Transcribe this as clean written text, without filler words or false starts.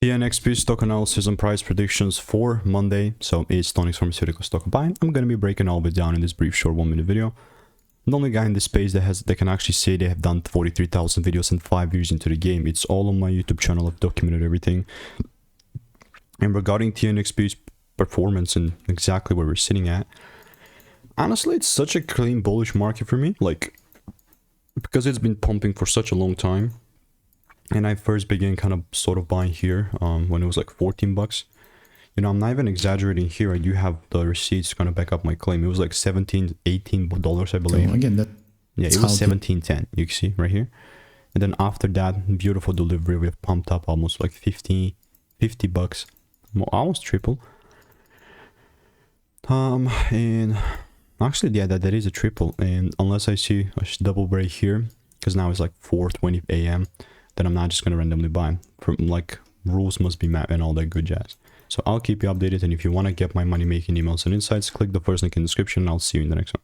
TNXP stock analysis and price predictions for Monday. So it's Tonix Pharmaceuticals stock buy. I'm going to be breaking all of it down in this brief short 1 minute video. I'm the only guy in this space that can actually say they have done 43,000 videos in 5 years into the game. It's all on my YouTube channel. I've documented everything. And regarding TNXP's performance and exactly where we're sitting at, honestly, it's such a clean bullish market for me. Like, because it's been pumping for such a long time. And I first began kind of sort of buying here when it was like 14 bucks. You know, I'm not even exaggerating here. I do have the receipts kind of back up my claim. It was like $17, $18, I believe. So again, yeah, it was 17.10. You can see right here. And then after that, beautiful delivery. We've pumped up almost like 50 bucks, almost triple. And actually, yeah, that is a triple. And unless I see a double break here, because now it's like 4:20 a.m. then I'm not just going to randomly buy. From like, rules must be met and all that good jazz. So I'll keep you updated, and if you want to get my money making emails and insights, click the first link in the description and I'll see you in the next one.